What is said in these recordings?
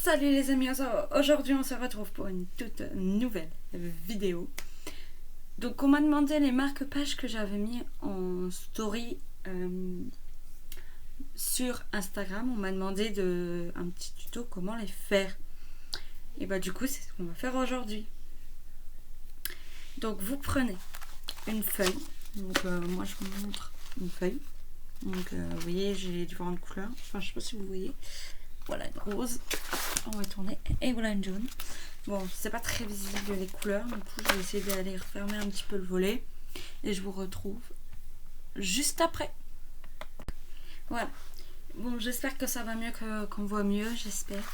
Salut les amis, aujourd'hui on se retrouve pour une toute nouvelle vidéo. Donc on m'a demandé les marque-pages que j'avais mis en story sur Instagram. On m'a demandé un petit tuto comment les faire. Et bah du coup c'est ce qu'on va faire aujourd'hui. Donc vous prenez une feuille. Donc moi je vous montre une feuille. Donc vous voyez j'ai différentes couleurs. Enfin je sais pas si vous voyez. Voilà une rose, on va tourner, et voilà une jaune. Bon, c'est pas très visible les couleurs, du coup je vais essayer d'aller refermer un petit peu le volet. Et je vous retrouve juste après. Voilà. Bon, j'espère que ça va mieux, qu'on voit mieux, j'espère.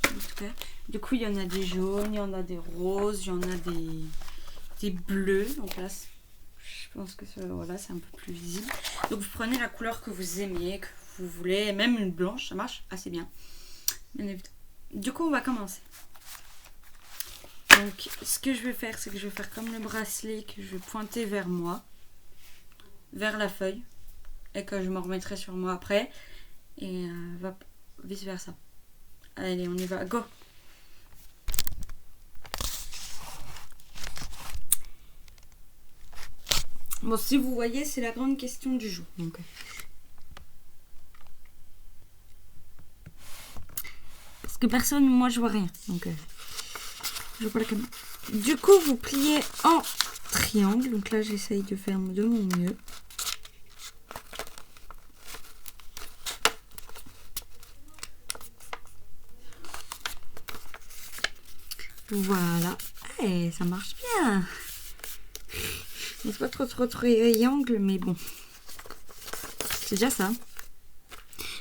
En tout cas. Du coup, il y en a des jaunes, il y en a des roses, il y en a des bleus. Donc là, je pense que voilà, c'est un peu plus visible. Donc vous prenez la couleur que vous aimez, que vous voulez, même une blanche, ça marche assez bien. Du coup on va commencer. Donc ce que je vais faire, c'est que je vais faire comme le bracelet, que je vais pointer vers moi, vers la feuille, et que je me remettrai sur moi après, et vice versa. Allez, on y va, go. Bon, si vous voyez, c'est la grande question du jour. Donc parce que personne, moi je vois rien, donc je vois pas la caméra. Du coup vous pliez en triangle. Donc là j'essaye de faire de mon mieux. Voilà, et ça marche bien. C'est pas trop triangle, mais bon, c'est déjà ça.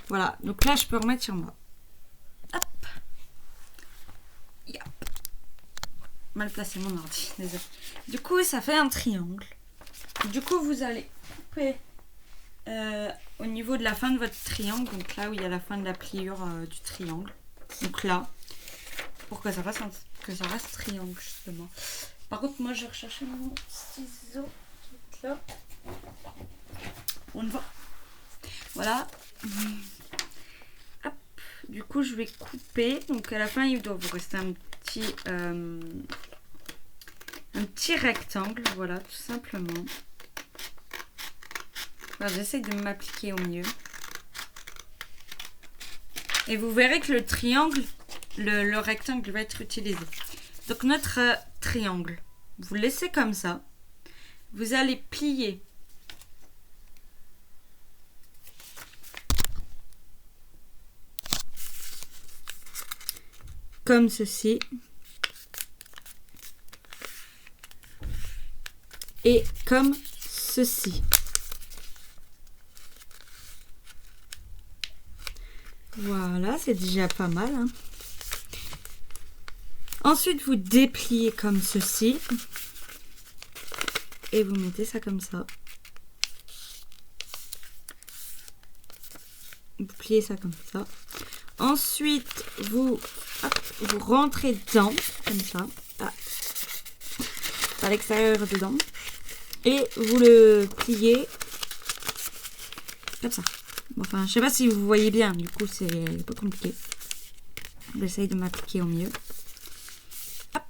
Voilà, donc là je peux remettre sur moi. Hop. Yep. Mal placé mon ordi, désolé. Du coup ça fait un triangle. Du coup vous allez couper au niveau de la fin de votre triangle, donc là où il y a la fin de la pliure du triangle. Donc là, pour que ça reste triangle justement. Par contre moi je recherchais mon ciseau qui est là. On le voit. Voilà. Hop. Du coup je vais couper. Donc à la fin il doit vous rester un petit rectangle. Voilà, tout simplement. Voilà, j'essaie de m'appliquer au mieux. Et vous verrez que le triangle, le rectangle va être utilisé. Donc notre triangle, vous le laissez comme ça. Vous allez plier comme ceci. Et comme ceci. Voilà, c'est déjà pas mal. Hein. Ensuite, vous dépliez comme ceci. Et vous mettez ça comme ça. Vous pliez ça comme ça. Ensuite, vous rentrez dedans, comme ça. Ah. À l'extérieur dedans. Et vous le pliez comme ça. Bon, enfin, je sais pas si vous voyez bien, du coup c'est un peu compliqué. J'essaye de m'appliquer au mieux. Hop.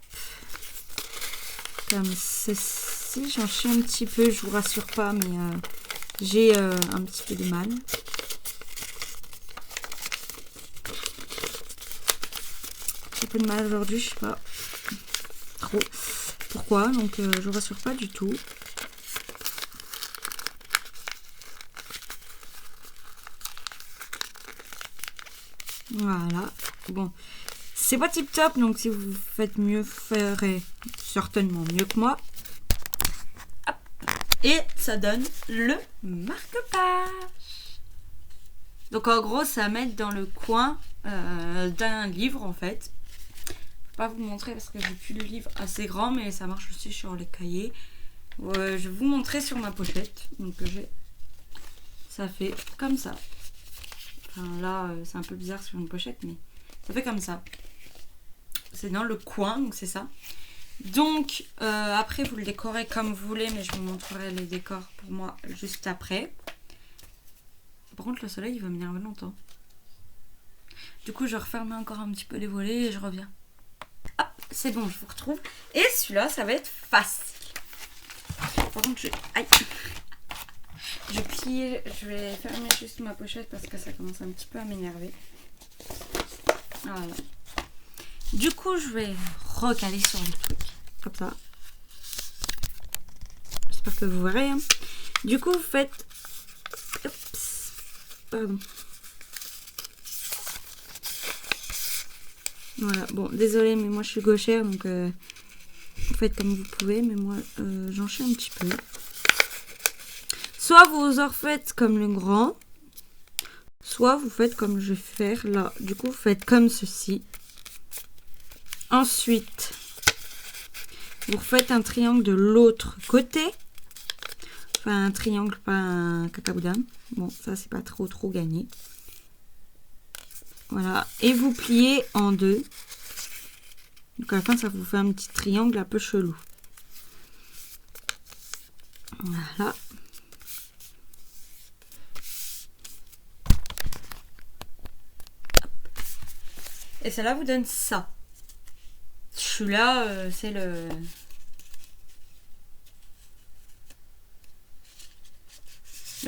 Comme ceci, j'en chie un petit peu, je vous rassure pas, mais j'ai un petit peu de mal. J'ai un peu de mal aujourd'hui, je sais pas trop pourquoi, donc je vous rassure pas du tout. Voilà, bon, c'est pas tip top, donc si vous faites mieux, vous ferez certainement mieux que moi. Hop. Et ça donne le marque-page. Donc en gros, ça va mettre dans le coin d'un livre en fait. Je vais pas vous montrer parce que j'ai plus le livre assez grand, mais ça marche aussi sur les cahiers. Je vais vous montrer sur ma pochette. Donc ça fait comme ça. Enfin, là, c'est un peu bizarre sur une pochette, mais ça fait comme ça. C'est dans le coin, donc c'est ça. Donc, après, vous le décorez comme vous voulez, mais je vous montrerai les décors pour moi juste après. Par contre, le soleil, il va m'énerver longtemps. Du coup, je referme encore un petit peu les volets et je reviens. Hop, c'est bon, je vous retrouve. Et celui-là, ça va être facile. Par contre, aïe. Je plie, je vais fermer juste ma pochette parce que ça commence un petit peu à m'énerver. Voilà. Du coup, je vais recaler sur le truc. Comme ça. J'espère que vous verrez. Hein. Du coup, vous faites... Oups. Pardon. Voilà. Bon, désolé, mais moi, je suis gauchère, donc... vous faites comme vous pouvez, mais moi, j'en chie un petit peu. Soit vous en faites comme le grand, soit vous faites comme je vais faire là. Du coup, vous faites comme ceci. Ensuite, vous refaites un triangle de l'autre côté. Enfin, un triangle, pas un cacaboudin. Bon, ça, c'est pas trop gagné. Voilà. Et vous pliez en deux. Donc, à la fin, ça vous fait un petit triangle un peu chelou. Voilà. Et celle-là vous donne ça. Celui-là, c'est le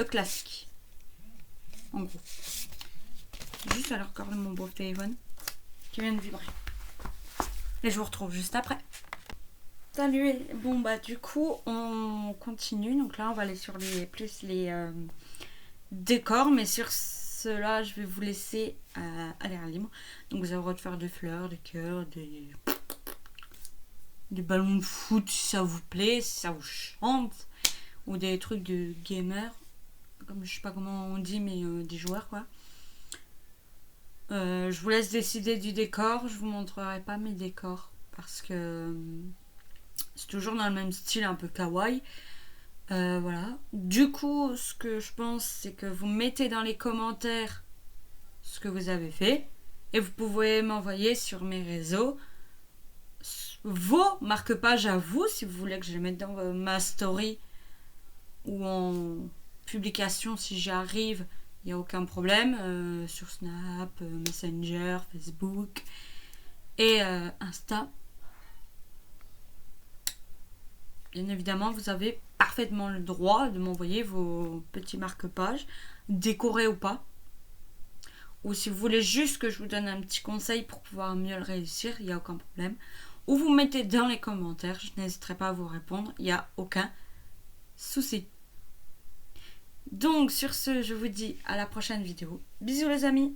classique. En gros. Juste alors regarder mon beau téléphone qui vient de vibrer. Et je vous retrouve juste après. Salut. Bon bah du coup on continue. Donc là on va aller sur les décors, mais sur cela je vais vous laisser à l'air libre. Donc vous avez le droit de faire des fleurs, des cœurs, des ballons de foot si ça vous plaît, si ça vous chante, ou des trucs de gamer, comme je sais pas comment on dit, mais des joueurs quoi. Je vous laisse décider du décor. Je vous montrerai pas mes décors parce que c'est toujours dans le même style un peu kawaii. Voilà. Du coup, ce que je pense, c'est que vous mettez dans les commentaires ce que vous avez fait et vous pouvez m'envoyer sur mes réseaux vos marque-pages à vous si vous voulez que je les mette dans ma story ou en publication si j'arrive. Il n'y a aucun problème sur Snap, Messenger, Facebook et Insta. Bien évidemment, vous avez parfaitement le droit de m'envoyer vos petits marque-pages, décorés ou pas. Ou si vous voulez juste que je vous donne un petit conseil pour pouvoir mieux le réussir, il n'y a aucun problème. Ou vous mettez dans les commentaires, je n'hésiterai pas à vous répondre, il n'y a aucun souci. Donc sur ce, je vous dis à la prochaine vidéo. Bisous les amis!